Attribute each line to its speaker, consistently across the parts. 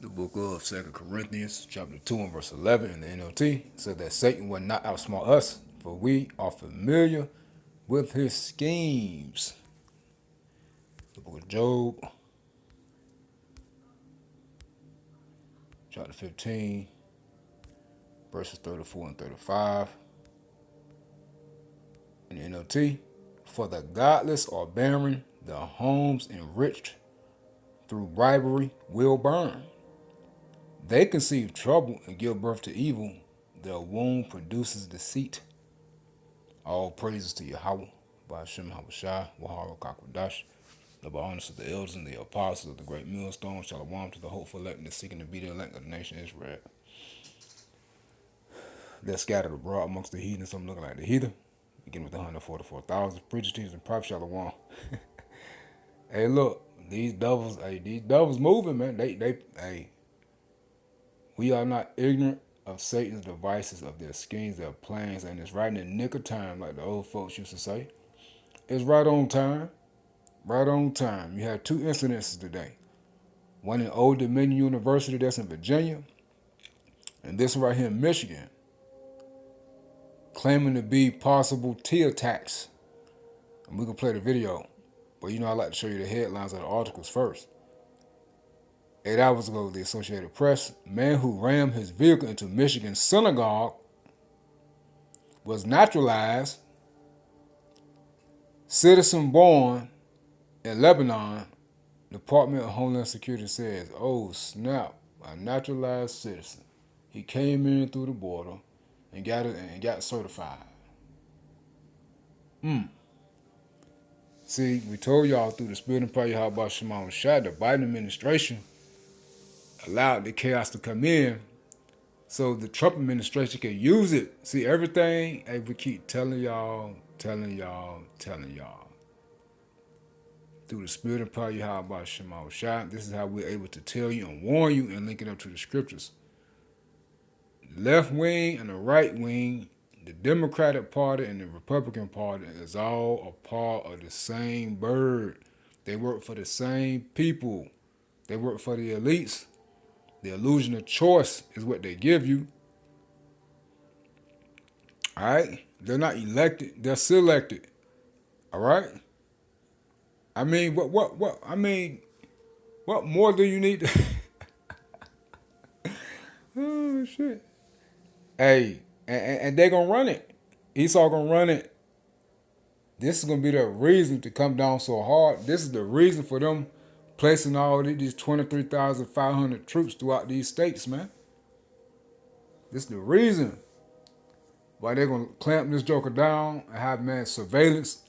Speaker 1: The book of 2 Corinthians, chapter 2 and verse 11 in the NLT said that Satan will not outsmart us, for we are familiar with his schemes. The book of Job, chapter 15, verses 34 and 35 in the NLT. For the godless are barren, the homes enriched through bribery will burn. They conceive trouble and give birth to evil. Their womb produces deceit. All praises to Yahweh, by Hashem Habashai, Wahara Kakwadash. The honors to the elders and the apostles of the great millstone. Shalom to the hopeful elect and the seeking to be the elect of the nation Israel. They're scattered abroad amongst the heathen, some looking like the heathen. Begin with the 144,000 preachers, teachers, and prophets. Shalom. Hey, look, these devils moving, man. Hey, we are not ignorant of Satan's devices, of their schemes, their plans, and it's right in the nick of time, like the old folks used to say. It's right on time. Right on time. You had two incidences today. One in Old Dominion University, that's in Virginia, and this one right here in Michigan, claiming to be possible T attacks. And we can play the video, but I like to show you the headlines of the articles first. 8 hours ago, the Associated Press, man who rammed his vehicle into Michigan synagogue was naturalized, citizen born in Lebanon. Department of Homeland Security says, oh snap, a naturalized citizen. He came in through the border and got certified. See, we told y'all through the spirit and prayer how about Shimon Shah, the Biden administration allowed the chaos to come in so the Trump administration could use it. See, everything, hey, we keep telling y'all. Through the spirit and power, how about Shema Shah. This is how we're able to tell you and warn you and link it up to the scriptures. The left wing and the right wing, the Democratic Party and the Republican Party is all a part of the same bird. They work for the same people. They work for the elites. The illusion of choice is what they give you. All right? They're not elected. They're selected. All right? I mean, what more do you need to... Oh, shit. Hey, and they're going to run it. Esau going to run it. This is going to be the reason to come down so hard. This is the reason for them placing all these 23,500 troops throughout these states, man. This is the reason why they're going to clamp this joker down and have, man, surveillance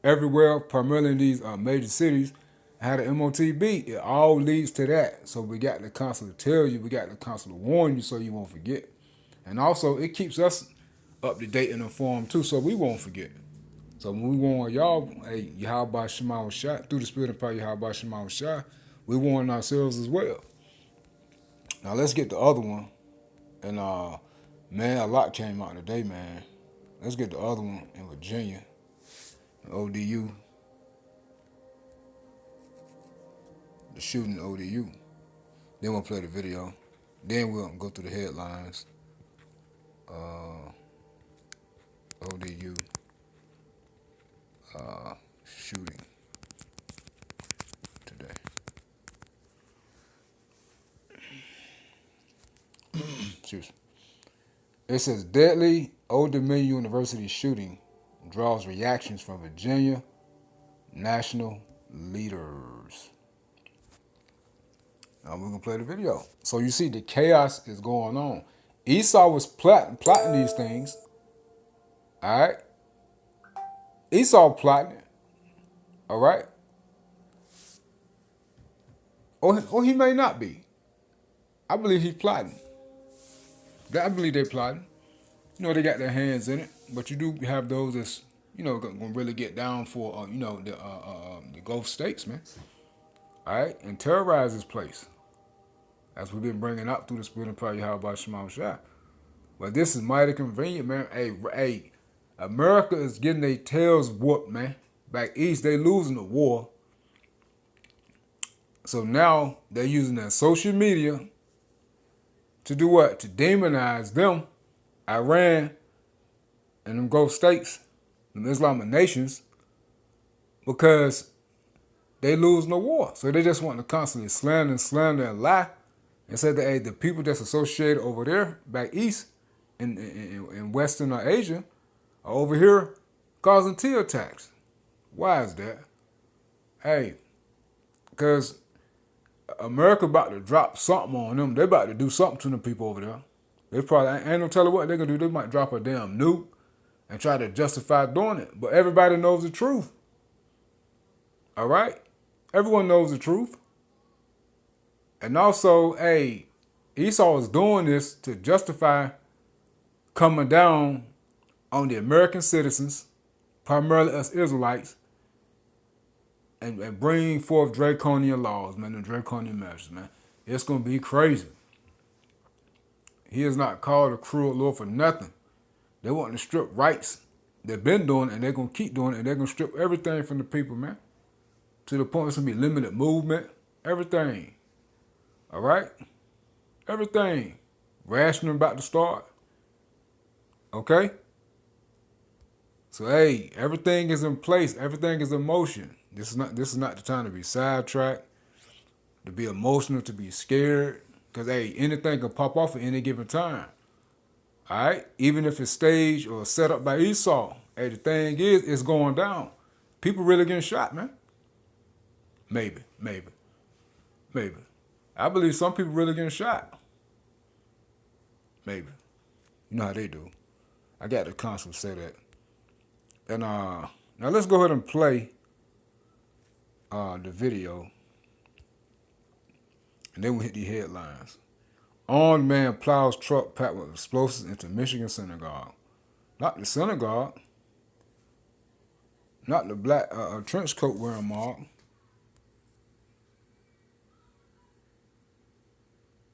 Speaker 1: everywhere, primarily in these major cities. How the MOTB, it all leads to that. So we got to constantly tell you, we got to constantly warn you so you won't forget. And also, it keeps us up to date and informed too, so we won't forget. So when we warn y'all, hey, Yahweh Shema Shah, through the spirit and power Yahweh Shema Shah, we warn ourselves as well. Now let's get the other one. And man, a lot came out today, man. Let's get the other one in Virginia, ODU. The shooting ODU. Then we'll play the video. Then we'll go through the headlines. ODU shooting today. Excuse me. It says deadly Old Dominion University shooting draws reactions from Virginia national leaders. Now we're going to play the video. So you see the chaos is going on. Esau was plotting these things. All right? Esau plotting it. All right? Or he may not be. I believe he's plotting. I believe they're plotting. They got their hands in it. But you do have those that's, going to really get down for, the Gulf states, man. All right? And terrorize this place. As we've been bringing up through the spirit and prayer, how about Shema Shah. But this is mighty convenient, man. Hey, America is getting their tails whooped, man. Back east, they losing the war. So now they're using their social media to do what? To demonize them, Iran, and them Gulf states, them Islamic nations, because they lose no war. So they just want to constantly slander, and lie, and say that, hey, the people that's associated over there back east in Western or Asia are over here causing terror attacks. Why is that? Hey, because America about to drop something on them. They about to do something to them people over there. They probably ain't no telling what they're gonna do. They might drop a damn nuke and try to justify doing it. But everybody knows the truth. All right? Everyone knows the truth. And also, hey, Esau is doing this to justify coming down on the American citizens, primarily us Israelites, and bringing forth draconian laws, man, and draconian measures, man. It's going to be crazy. He is not called a cruel Lord for nothing. They want to strip rights. They've been doing it, and they're going to keep doing it, and they're going to strip everything from the people, man. To the point it's going to be limited movement, everything. All right? Everything. Rationing about to start. Okay? So, hey, everything is in place. Everything is in motion. This is not the time to be sidetracked, to be emotional, to be scared. Because, hey, anything can pop off at any given time. All right? Even if it's staged or set up by Esau. Hey, the thing is, it's going down. People really getting shot, man. Maybe. I believe some people really getting shot. Maybe. You know how they do. I got to constantly say that. And now let's go ahead and play the video. And then we hit the headlines. Armed man plows truck packed with explosives into Michigan synagogue. Not the synagogue. Not the black trench coat wearing mob.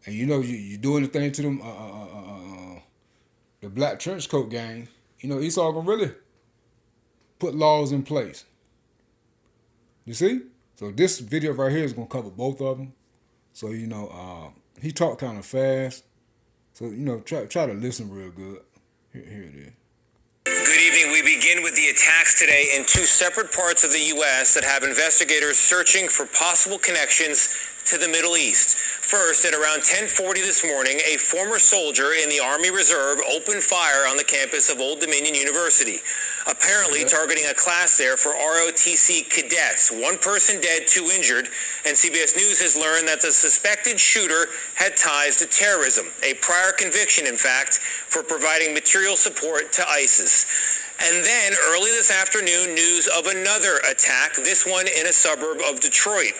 Speaker 1: And you know, you do anything to them, the black trench coat gang, you know, Esau gonna really put laws in place. You see? So this video right here is gonna cover both of them. So, you know, he talked kind of fast. So, you know, try to listen real good. Here it is.
Speaker 2: Good evening. We begin with the attacks today in two separate parts of the U.S. that have investigators searching for possible connections to the Middle East. First, at around 10:40 this morning, a former soldier in the Army Reserve opened fire on the campus of Old Dominion University, apparently targeting a class there for ROTC cadets. One person dead, two injured, and CBS News has learned that the suspected shooter had ties to terrorism, a prior conviction, in fact, for providing material support to ISIS. And then, early this afternoon, news of another attack, this one in a suburb of Detroit,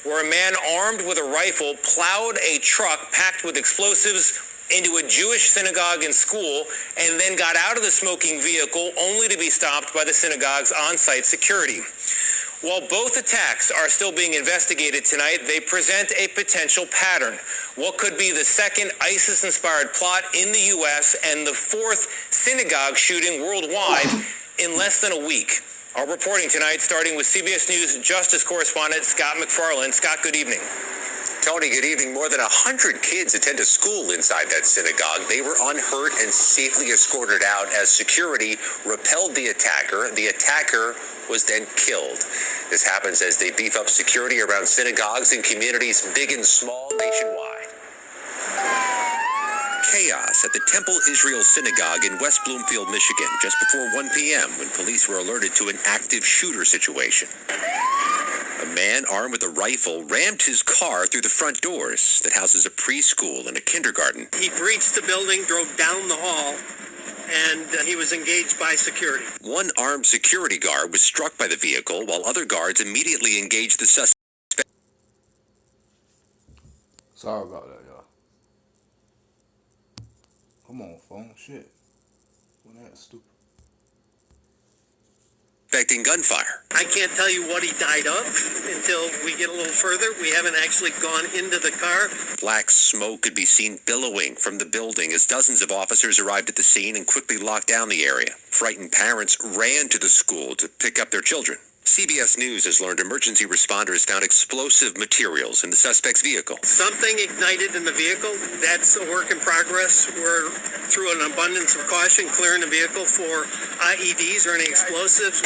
Speaker 2: where a man armed with a rifle plowed a truck packed with explosives into a Jewish synagogue and school, and then got out of the smoking vehicle only to be stopped by the synagogue's on-site security. While both attacks are still being investigated tonight, they present a potential pattern. What could be the second ISIS-inspired plot in the U.S. and the fourth synagogue shooting worldwide in less than a week? Our reporting tonight, starting with CBS News Justice correspondent Scott McFarland. Scott, good evening.
Speaker 3: Tony, good evening. More than 100 kids attend a school inside that synagogue. They were unhurt and safely escorted out as security repelled the attacker. The attacker was then killed. This happens as they beef up security around synagogues in communities big and small nationwide. Chaos at the Temple Israel Synagogue in West Bloomfield, Michigan, just before 1 p.m. when police were alerted to an active shooter situation. A man armed with a rifle rammed his car through the front doors that houses a preschool and a kindergarten.
Speaker 4: He breached the building, drove down the hall, and he was engaged by security.
Speaker 3: One armed security guard was struck by the vehicle, while other guards immediately engaged the suspect.
Speaker 1: Sorry about that, y'all. Come on, phone. Shit. Well, that's stupid.
Speaker 3: Expecting gunfire.
Speaker 4: I can't tell you what he died of until we get a little further. We haven't actually gone into the car.
Speaker 3: Black smoke could be seen billowing from the building as dozens of officers arrived at the scene and quickly locked down the area. Frightened parents ran to the school to pick up their children. CBS News has learned emergency responders found explosive materials in the suspect's vehicle.
Speaker 4: Something ignited in the vehicle. That's a work in progress. We're, through an abundance of caution, clearing the vehicle for IEDs or any explosives.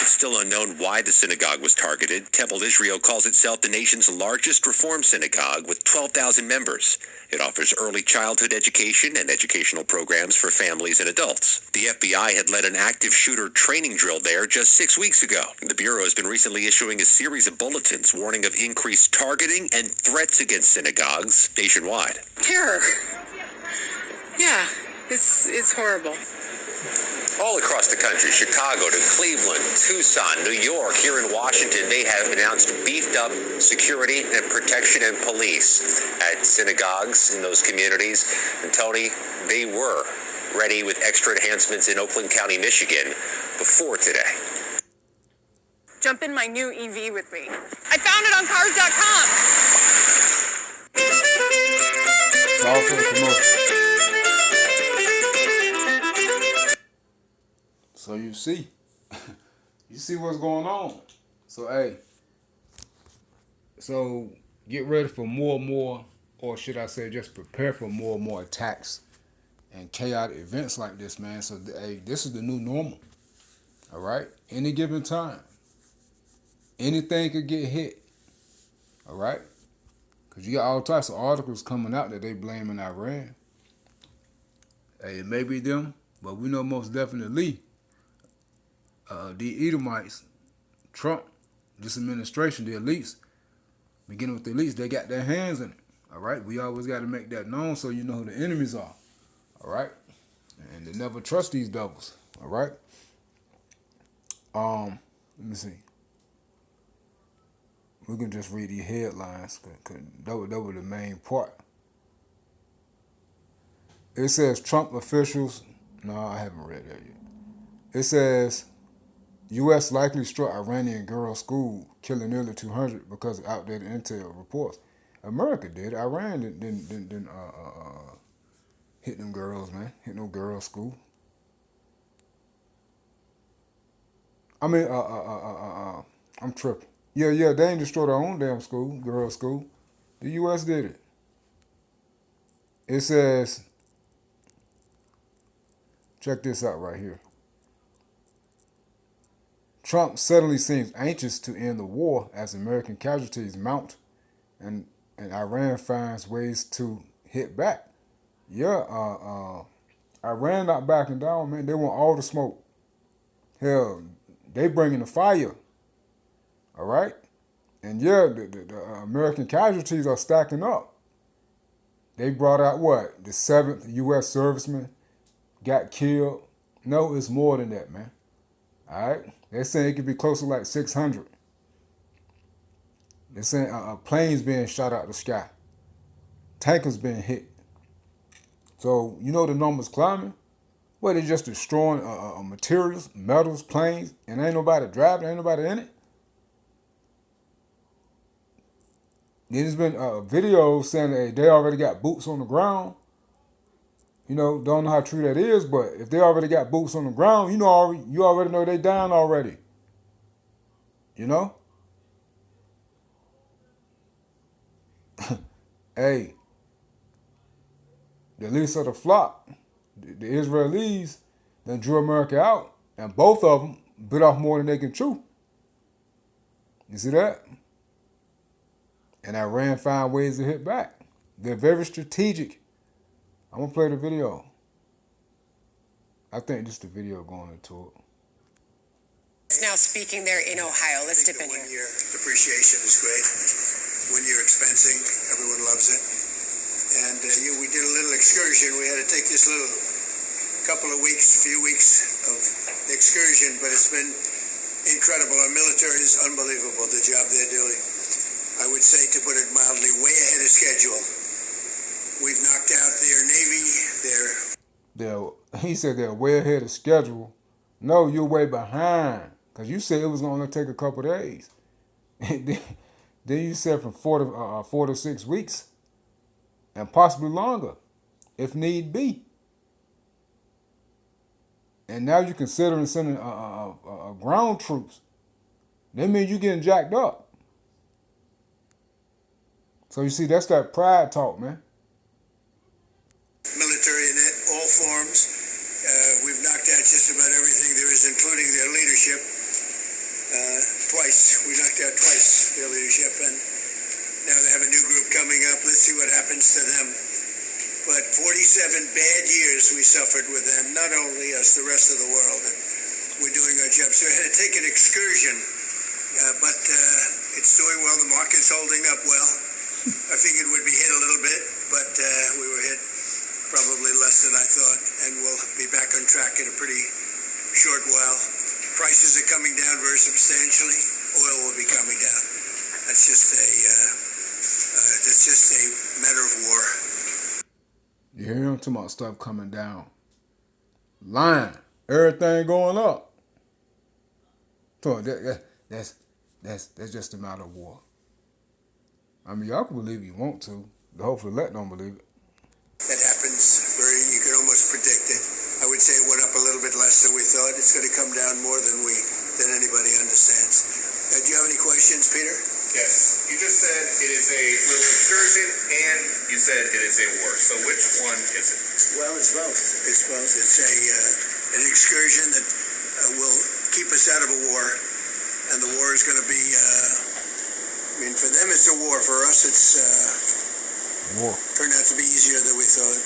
Speaker 3: It's still unknown why the synagogue was targeted. Temple Israel calls itself the nation's largest Reform synagogue with 12,000 members. It offers early childhood education and educational programs for families and adults. The FBI had led an active shooter training drill there just 6 weeks ago. The Bureau has been recently issuing a series of bulletins warning of increased targeting and threats against synagogues nationwide.
Speaker 5: Terror. Yeah, it's horrible.
Speaker 3: All across the country, Chicago to Cleveland, Tucson, New York, here in Washington, they have announced beefed up security and protection and police at synagogues in those communities. And Tony, they were ready with extra enhancements in Oakland County, Michigan before today.
Speaker 5: Jump in my new EV with me. I found it on cars.com.
Speaker 1: It's all for the commercial. So you see what's going on. So hey, so get ready for more and more, or should I say, just prepare for more and more attacks and chaotic events like this, man. So hey, this is the new normal. All right, any given time, anything could get hit. All right, because you got all types of articles coming out that they blaming Iran. Hey, it may be them, but we know most definitely. The Edomites, Trump, this administration, the elites, beginning with the elites, they got their hands in it. All right, we always got to make that known so you know who the enemies are. All right, and they never trust these devils. All right. Let me see. We can just read these headlines because that was the main part. It says Trump officials. No, I haven't read that yet. It says U.S. likely struck Iranian girl school, killing nearly 200 because of outdated intel reports. America did. Iran didn't hit them girls, man. Hit no girls school. I mean, I'm tripping. Yeah, they ain't destroyed their own damn school, girls school. The U.S. did it. It says, check this out right here. Trump suddenly seems anxious to end the war as American casualties mount and Iran finds ways to hit back. Yeah, Iran not backing down, man. They want all the smoke. Hell, they bringing the fire. All right? And yeah, the American casualties are stacking up. They brought out what? The 7th U.S. serviceman got killed. No, it's more than that, man. All right? They're saying it could be close to like 600. They're saying planes being shot out the sky. Tankers being hit. So, you know the numbers climbing? Well, they're just destroying materials, metals, planes, and ain't nobody driving, ain't nobody in it. Then there's been videos saying that they already got boots on the ground. You know, don't know how true that is, but if they already got boots on the ground, you already know they down already. You know? Hey, the least of the flock, the Israelis, then drew America out, and both of them bit off more than they can chew. You see that? And Iran found ways to hit back. They're very strategic. I'm going to play the video. I think just the video going into it.
Speaker 5: Now speaking there in Ohio. Let's dip in here.
Speaker 6: One-year depreciation is great. One-year expensing, everyone loves it. And we did a little excursion. We had to take this little few weeks of excursion, but it's been incredible. Our military is unbelievable, the job they're doing. I would say, to put it mildly, way ahead of schedule. We've knocked out their Navy,
Speaker 1: He said they're way ahead of schedule. No, you're way behind. Because you said it was going to take a couple of days. Then you said from 4 to 6 weeks. And possibly longer, if need be. and now you're considering sending ground troops. That means you getting jacked up. So you see, that's that pride talk, man.
Speaker 6: Military in all forms. We've knocked out just about everything there is, including their leadership. Twice. We knocked out twice their leadership, and now they have a new group coming up. Let's see what happens to them. But 47 bad years we suffered with them, not only us, the rest of the world. And we're doing our job. So we had to take an excursion, but it's doing well. The market's holding up well. I figured we'd be hit a little bit, but we were hit probably less than I thought, and we'll be back on track in a pretty short while. Prices are coming down very substantially. Oil will be coming down. That's just a matter of war.
Speaker 1: You hear him talking about stuff coming down. Lying. Everything going up. So that's just a matter of war. I mean, y'all can believe it you want to. The hopefully elect don't believe it.
Speaker 6: That happens. You can almost predict it. I would say it went up a little bit less than we thought. It's going to come down more than anybody understands. Do you have any questions, Peter?
Speaker 7: Yes. You just said it is a little excursion, and you said it is a war. So which one is it?
Speaker 6: Well, it's both. It's both. It's an excursion that will keep us out of a war, and the war is going to be. For them it's a war. For us, it's
Speaker 1: War.
Speaker 6: turned out to be easier than we thought.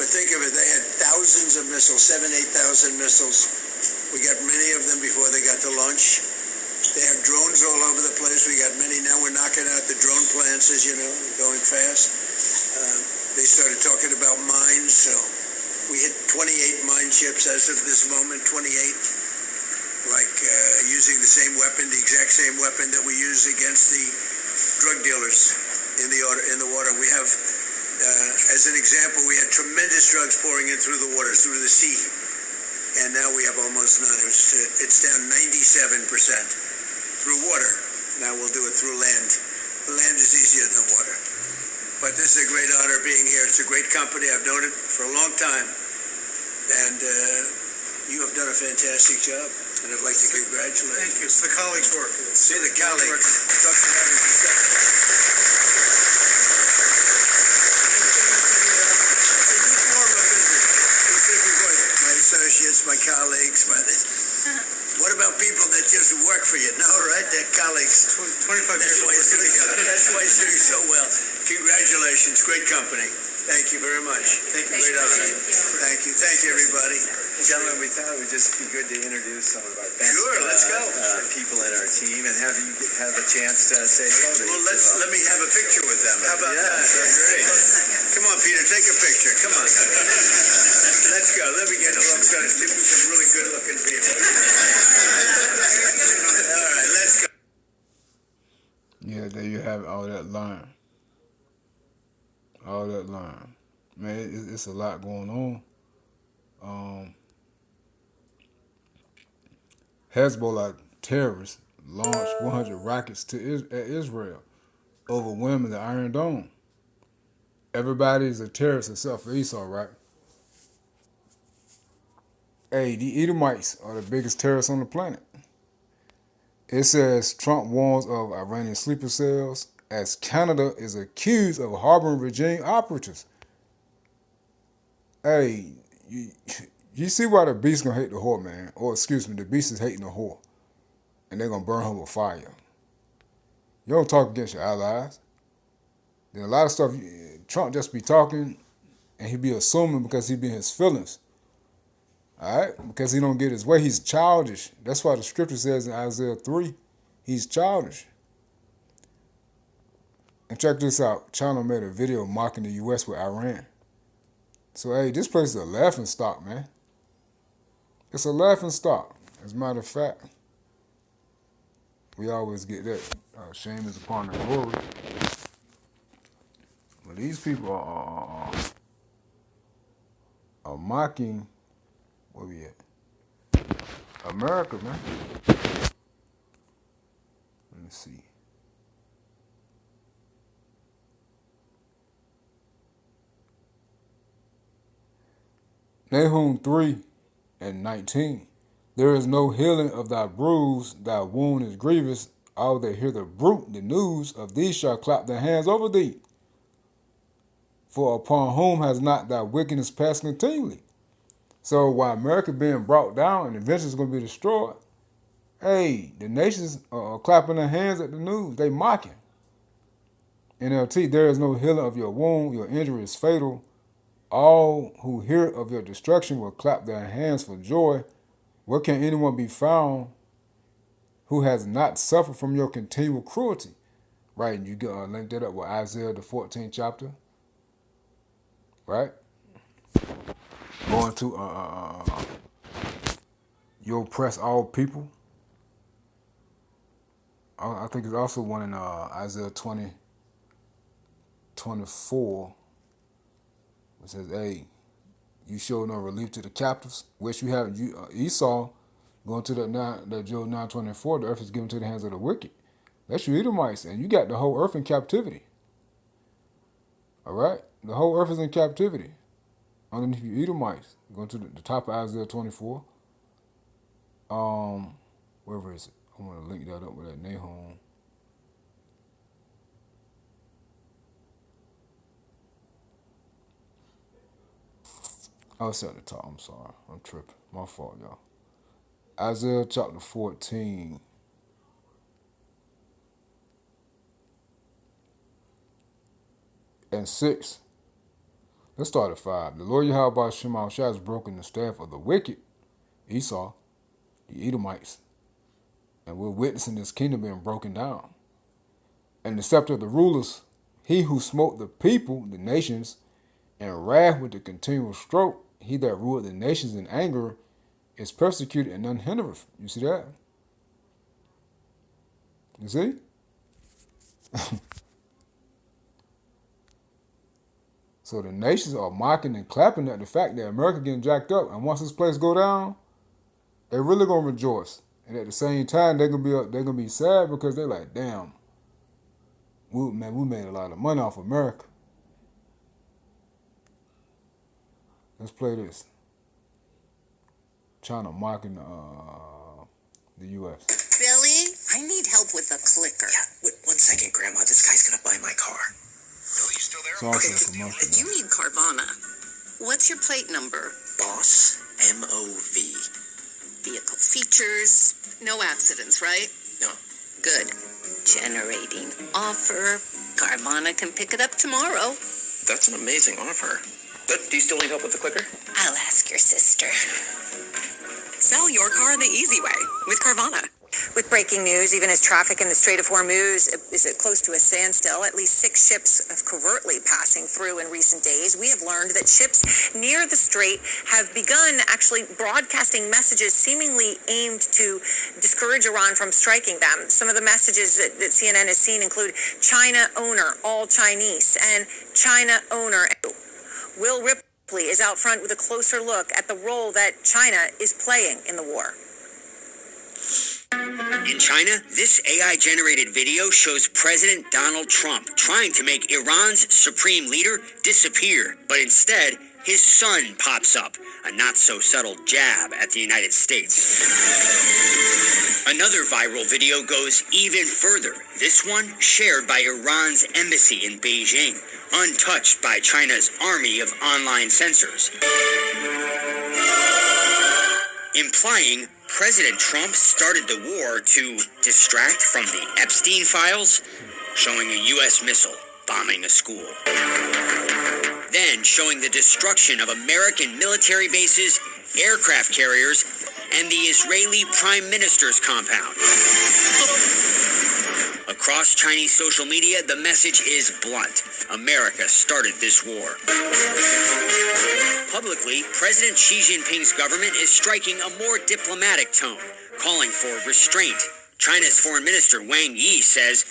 Speaker 6: But think of it, they had thousands of missiles, 7,000, 8,000 missiles. We got many of them before they got to launch. They have drones all over the place. We got many now. We're knocking out the drone plants, as you know, going fast. They started talking about mines, so we hit 28 mine ships as of this moment, 28. Like using the same weapon, the exact same weapon that we use against the drug dealers in the water. We have, as an example, we had tremendous drugs pouring in through the water, through the sea, and now we have almost none. It's down 97% through water. Now we'll do it through land. The land is easier than water. But this is a great honor being here. It's a great company. I've known it for a long time, and you have done a fantastic job. And I'd like to congratulate you.
Speaker 4: Thank you. It's the colleagues' work.
Speaker 6: See the colleagues. My associates, my colleagues, what about people that just work for you? No, right? They're colleagues.
Speaker 4: 25 years old.
Speaker 6: That's why it's doing so well. Congratulations. Great company. Thank you very much.
Speaker 4: Thank you.
Speaker 6: Great honor. Thank you. Thank you, everybody.
Speaker 8: Gentlemen, we thought it would just be good to introduce some of our best
Speaker 6: Sure, let's go.
Speaker 8: People in our team and have you have a chance to say hello to
Speaker 6: Well,
Speaker 8: each of
Speaker 6: let me have a picture with them. How about
Speaker 8: Yeah,
Speaker 6: that?
Speaker 8: that's great.
Speaker 6: Come on, Peter, take a picture. Come on. Let's go. Let me get a look. Some really good-looking people. All right, let's go.
Speaker 1: Yeah, there you have it, all that line. All that line. Man, it's a lot going on. Hezbollah terrorists launched 100 rockets to Israel overwhelming the Iron Dome. Everybody's a terrorist except for Esau, right? Hey, the Edomites are the biggest terrorists on the planet. It says Trump warns of Iranian sleeper cells as Canada is accused of harboring regime operatives. Hey, you see why the beast gonna hate the whore, man? Or excuse me, the beast is hating the whore. And they're gonna burn her with fire. You don't talk against your allies. Then a lot of stuff, Trump just be talking and he be assuming because he be in his feelings. Alright? Because he don't get his way. He's childish. That's why the scripture says in Isaiah 3, he's childish. And check this out. China made a video mocking the U.S. with Iran. So, hey, this place is a laughing stock, man. It's a laughing stock. As a matter of fact, we always get that. Shame is upon the glory. But these people are mocking, where we at? America, man. Let me see. Nahum 3 and 19. There is no healing of thy bruise, thy wound is grievous. All that hear the news of thee shall clap their hands over thee. For upon whom has not thy wickedness passed continually? So while America being brought down and eventually is going to be destroyed, hey, the nations are clapping their hands at the news. They mocking. NLT, there is no healing of your wound. Your injury is fatal. All who hear of your destruction will clap their hands for joy. Where can anyone be found who has not suffered from your continual cruelty? Right, and you link that up with Isaiah, the 14th chapter. Right? Going to you oppress all people. I think it's also one in Isaiah 20:24. It says, hey, you show no relief to the captives, which you have Esau going to that Job 9:24, the earth is given to the hands of the wicked. That's your Edomites, and you got the whole earth in captivity. All right? The whole earth is in captivity. Underneath you Edomites. Going to the top of Isaiah 24. Wherever is it? I want to link that up with that Nahum. Oh, it's at the top. I'm sorry. I'm tripping. My fault, y'all. Isaiah chapter 14. And 6. Let's start at 5. The Lord Yahweh Shema Shah has broken the staff of the wicked, Esau, the Edomites. And we're witnessing this kingdom being broken down. And the scepter of the rulers, he who smote the people, the nations, in wrath with the continual stroke, he that ruled the nations in anger is persecuted and none hindereth. You see that? You see? So the nations are mocking and clapping at the fact that America getting jacked up, and once this place go down, they're really gonna rejoice. And at the same time, they're gonna be sad because they're like, damn, we made a lot of money off America. Let's play this. China mocking the U.S.
Speaker 9: Billy, I need help with a clicker.
Speaker 10: Yeah, wait, 1 second, Grandma. This guy's gonna buy my car.
Speaker 7: Billy, you still there?
Speaker 9: You need Carvana. What's your plate number?
Speaker 10: Boss, M-O-V.
Speaker 9: Vehicle features, no accidents, right?
Speaker 10: No.
Speaker 9: Good. Generating offer. Carvana can pick it up tomorrow.
Speaker 10: That's an amazing offer. But do you still need help with the clicker?
Speaker 9: I'll ask your sister.
Speaker 5: Sell your car the easy way with Carvana. With breaking news, even as traffic in the Strait of Hormuz is close to a standstill, at least 6 ships have covertly passing through in recent days. We have learned that ships near the strait have begun actually broadcasting messages seemingly aimed to discourage Iran from striking them. Some of the messages that CNN has seen include China owner, all Chinese, and China owner. Will Ripley is out front with a closer look at the role that China is playing in the war.
Speaker 11: In China, this AI-generated video shows President Donald Trump trying to make Iran's supreme leader disappear, but instead, his son pops up, a not-so-subtle jab at the United States. Another viral video goes even further, this one shared by Iran's embassy in Beijing, untouched by China's army of online censors, implying President Trump started the war to distract from the Epstein files, showing a U.S. missile bombing a school. Then showing the destruction of American military bases, aircraft carriers, and the Israeli Prime Minister's compound. Across Chinese social media, the message is blunt. America started this war. Publicly, President Xi Jinping's government is striking a more diplomatic tone, calling for restraint. China's Foreign Minister Wang Yi says,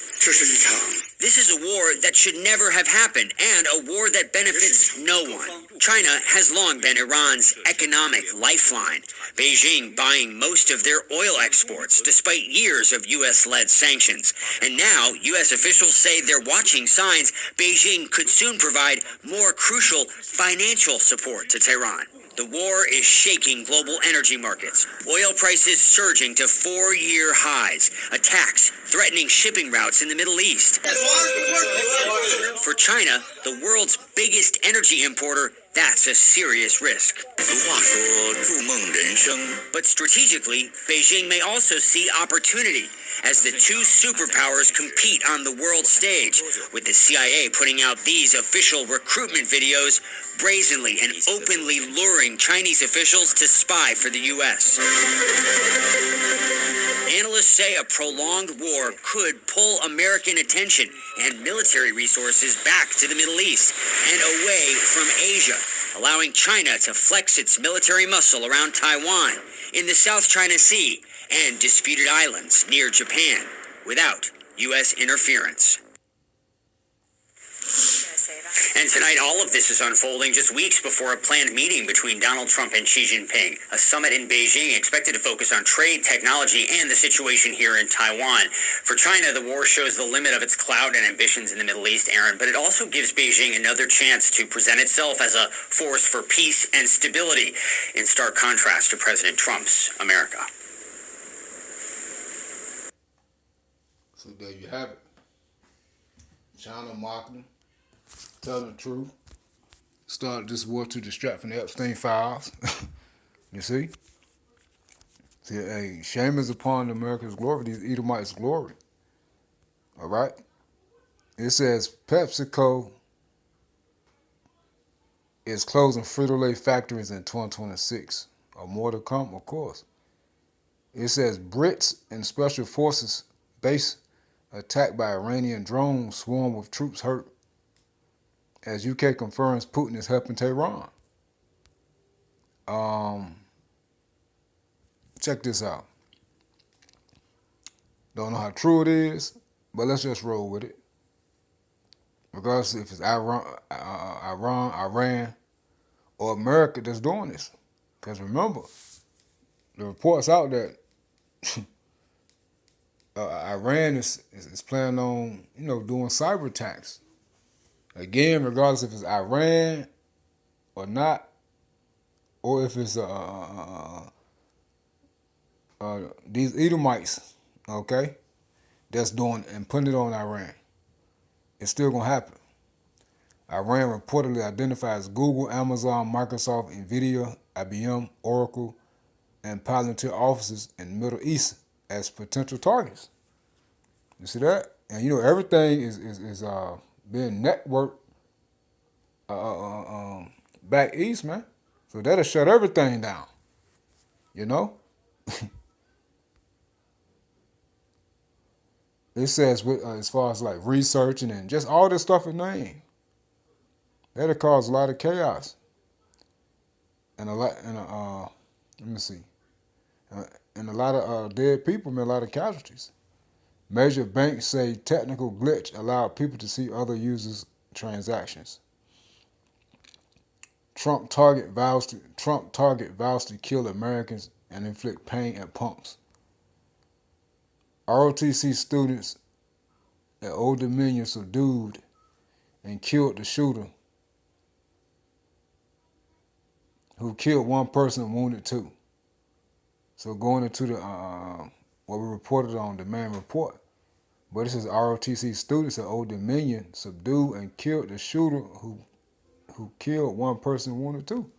Speaker 11: "This is a war that should never have happened, and a war that benefits no one." China has long been Iran's economic lifeline, Beijing buying most of their oil exports despite years of U.S.-led sanctions. And now, U.S. officials say they're watching signs Beijing could soon provide more crucial financial support to Tehran. The war is shaking global energy markets. Oil prices surging to 4-year highs. Attacks threatening shipping routes in the Middle East. For China, the world's biggest energy importer, that's a serious risk. But strategically, Beijing may also see opportunity as the two superpowers compete on the world stage, with the CIA putting out these official recruitment videos brazenly and openly luring Chinese officials to spy for the U.S. Analysts say a prolonged war could pull American attention and military resources back to the Middle East and away from Asia, allowing China to flex its military muscle around Taiwan, in the South China Sea, and disputed islands near Japan without U.S. interference. And tonight, all of this is unfolding just weeks before a planned meeting between Donald Trump and Xi Jinping, a summit in Beijing expected to focus on trade, technology, and the situation here in Taiwan. For China, the war shows the limit of its clout and ambitions in the Middle East, Aaron, but it also gives Beijing another chance to present itself as a force for peace and stability, in stark contrast to President Trump's America.
Speaker 1: So there you have it. China marketing. Telling the truth. Started this war to distract from the Epstein files. You see? See, hey, shame is upon America's glory, these Edomites' glory. All right? It says PepsiCo is closing Frito-Lay factories in 2026. Or more to come, of course. It says Brits and Special Forces base attacked by Iranian drones swarm with troops hurt. As UK confirms Putin is helping Tehran. Check this out. Don't know how true it is, but let's just roll with it. Regardless if it's Iran, or America that's doing this. Because remember, the reports out that Iran is planning on, doing cyber attacks. Again, regardless if it's Iran or not, or if it's these Edomites, okay, that's doing and putting it on Iran, it's still gonna happen. Iran reportedly identifies Google, Amazon, Microsoft, Nvidia, IBM, Oracle, and Palantir offices in the Middle East as potential targets. You see that? And everything is being networked back east, man. So that'll shut everything down. It says as far as like researching and just all this stuff in name, that'll cause a lot of chaos and let me see, and a lot of dead people, man, a lot of casualties. Major banks say technical glitch allowed people to see other users' transactions. Trump target vows to kill Americans and inflict pain at pumps. ROTC students at Old Dominion subdued and killed the shooter, who killed one person and wounded two. So going into the what we reported on the main report. But this is ROTC students at Old Dominion subdued and killed the shooter who killed one person and wounded two.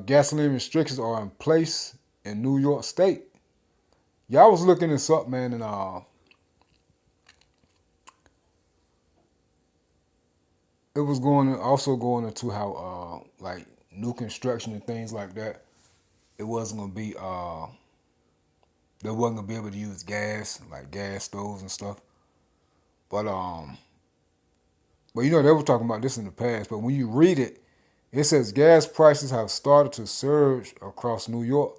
Speaker 1: Gasoline restrictions are in place in New York State. Y'all was looking this up, man, and it was going into how like new construction and things like that. It wasn't gonna be they wasn't gonna be able to use gas, like gas stoves and stuff. But they were talking about this in the past. But when you read it, it says gas prices have started to surge across New York,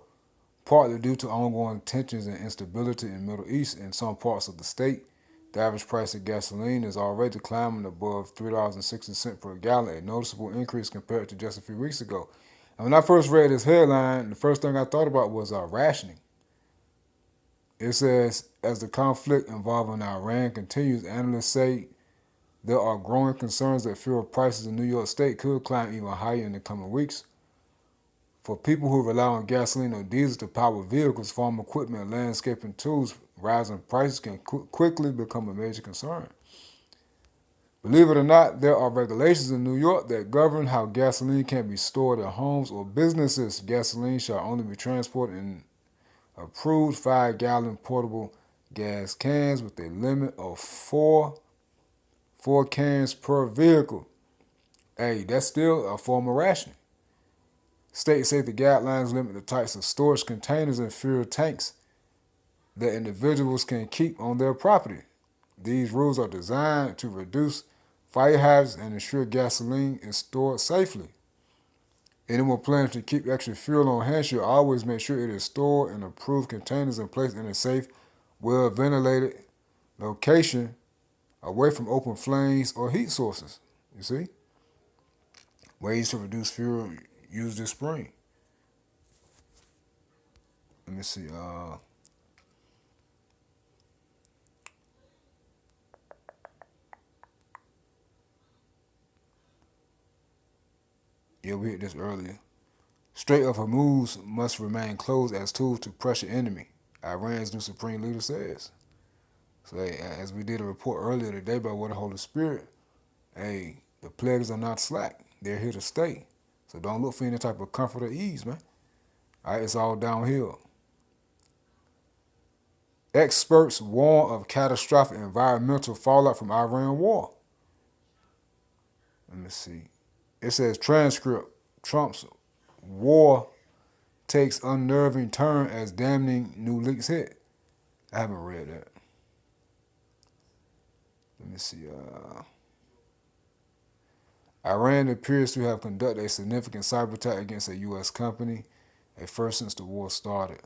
Speaker 1: partly due to ongoing tensions and instability in the Middle East and some parts of the state. The average price of gasoline is already climbing above $3.60 per gallon, a noticeable increase compared to just a few weeks ago. And when I first read this headline, the first thing I thought about was rationing. It says, as the conflict involving Iran continues, analysts say There are growing concerns that fuel prices in New York State could climb even higher in the coming weeks. For people who rely on gasoline or diesel to power vehicles, farm equipment, and landscaping tools, rising prices can quickly become a major concern. Believe it or not, there are regulations in New York that govern how gasoline can be stored at homes or businesses. Gasoline shall only be transported in approved 5-gallon portable gas cans with a limit of four cans per vehicle. Hey, that's still a form of rationing. State safety guidelines limit the types of storage containers and fuel tanks that individuals can keep on their property. These rules are designed to reduce fire hazards and ensure gasoline is stored safely. Anyone planning to keep extra fuel on hand should always make sure it is stored in approved containers and placed in a safe, well-ventilated location away from open flames or heat sources. You see? Ways to reduce fuel use this spring. Let me see. Yeah, we hit this earlier. Strait of Hormuz must remain closed as tools to pressure enemy, Iran's new supreme leader says. So, as we did a report earlier today by what the Holy Spirit, hey, the plagues are not slack. They're here to stay. So don't look for any type of comfort or ease, man. All right, it's all downhill. Experts warn of catastrophic environmental fallout from Iran war. Let me see. It says transcript, Trump's war takes unnerving turn as damning new leaks hit. I haven't read that. Let me see. Iran appears to have conducted a significant cyber attack against a U.S. company, a first since the war started.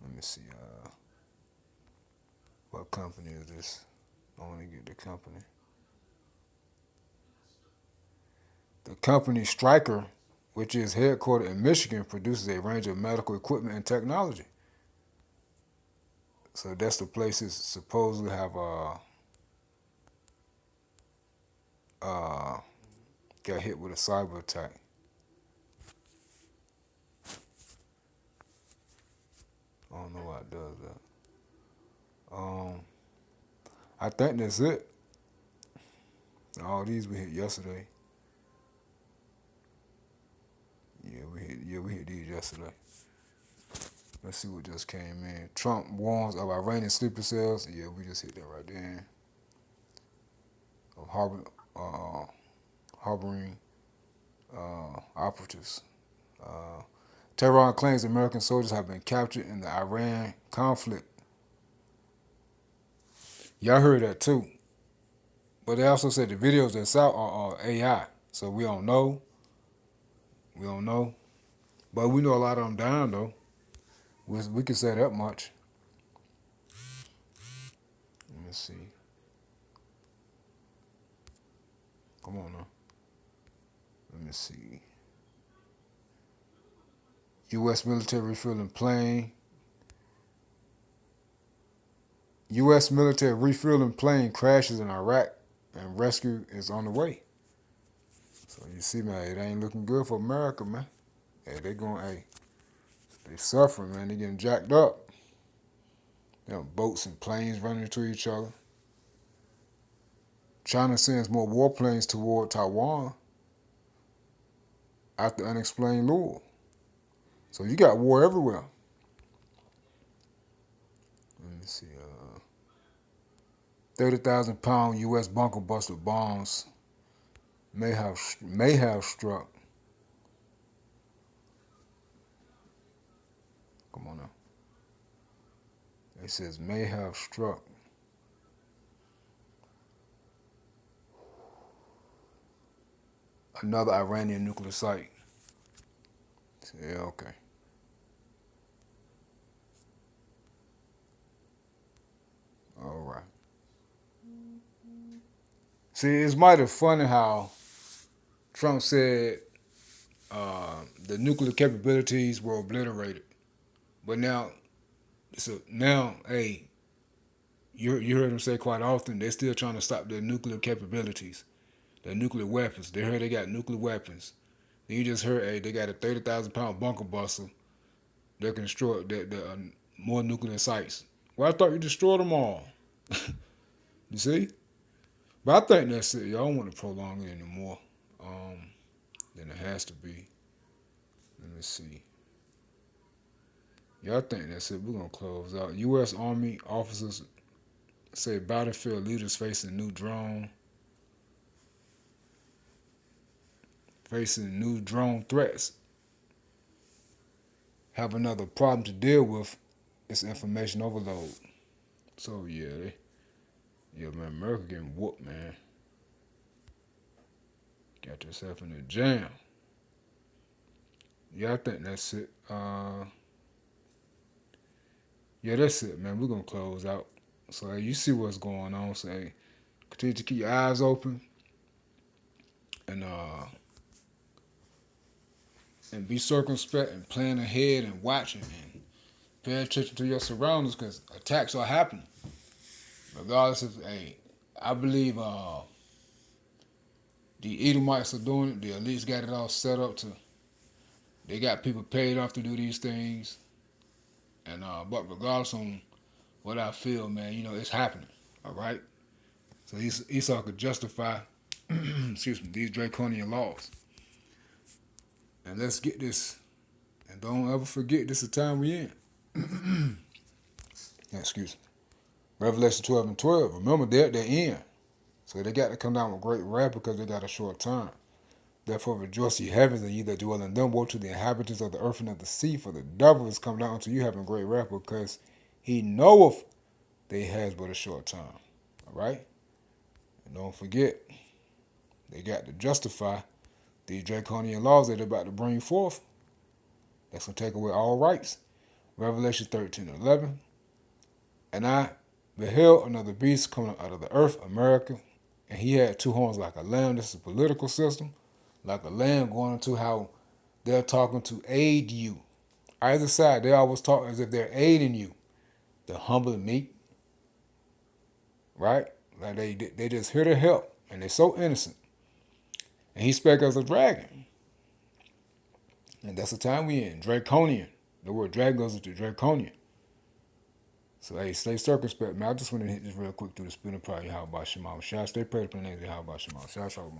Speaker 1: Let me see. What company is this? I want to get the company. The company Stryker, which is headquartered in Michigan, produces a range of medical equipment and technology. So that's the places supposedly have got hit with a cyber attack. I don't know why it does that. I think that's it. All these we hit yesterday. Yeah, we hit these yesterday. Let's see what just came in. Trump warns of Iranian sleeper cells. Yeah, we just hit that right there. Of harboring operatives. Tehran claims American soldiers have been captured in the Iran conflict. Y'all heard that too. But they also said the videos that's out are AI. So we don't know. We don't know. But we know a lot of them down though. We can say that much. Let me see. Come on now. Let me see. U.S. military refueling plane. U.S. military refueling plane crashes in Iraq and rescue is on the way. So you see, man, it ain't looking good for America, man. Hey, they suffering, man. They getting jacked up. You know, boats and planes running into each other. China sends more warplanes toward Taiwan after unexplained lure. So you got war everywhere. Let me see. 30,000-pound U.S. bunker buster bombs may have struck. Come on now. It says may have struck. Another Iranian nuclear site. Yeah, okay. All right. See, it's mighty funny how Trump said the nuclear capabilities were obliterated. But now So now, hey, you heard them say quite often they're still trying to stop their nuclear capabilities, their nuclear weapons. They heard they got nuclear weapons. Then you just heard, hey, they got a 30,000-pound bunker buster that can destroy more nuclear sites. Well, I thought you destroyed them all. You see? But I think that's it. Y'all don't want to prolong it anymore than it has to be. Let me see. Yeah, I think that's it. We're going to close out. U.S. Army officers say battlefield leaders facing new drone threats have another problem to deal with. It's information overload. So yeah, man, America getting whooped, man. Got yourself in a jam. Yeah, I think that's it. Yeah, that's it, man. We're gonna close out. So hey, you see what's going on. So hey, continue to keep your eyes open and be circumspect and plan ahead and watching and pay attention to your surroundings because attacks are happening. Regardless of, hey, I believe the Edomites are doing it. The elites got it all set up to. They got people paid off to do these things, and but regardless on what I feel, man, you know it's happening. All right. So Esau could justify, excuse me, these draconian laws. And let's get this. And don't ever forget this is the time we in. Excuse me. Revelation 12:12. Remember, they're at the end. So they got to come down with great wrath because they got a short time. Therefore rejoice ye heavens, and ye that dwell in them. Woe to the inhabitants of the earth and of the sea, for the devil is come down unto you having great wrath, because he knoweth that he has but a short time. All right? And don't forget, they got to justify these draconian laws that they're about to bring forth. That's going to take away all rights. Revelation 13:11. And I beheld another beast coming out of the earth, America, and he had two horns like a lamb. This is a political system. Like a lamb going into how they're talking to aid you. Either side, they always talk as if they're aiding you. The humble and meek. Right? Like they just here to help. And they're so innocent. And he spake as a dragon. And that's the time we in. Draconian. The word dragon goes into draconian. So hey, stay circumspect, man. I just want to hit this real quick through the spinning part of Yahweh Shema. Stay prayed upon the name of Yahweh Shema. Shalom.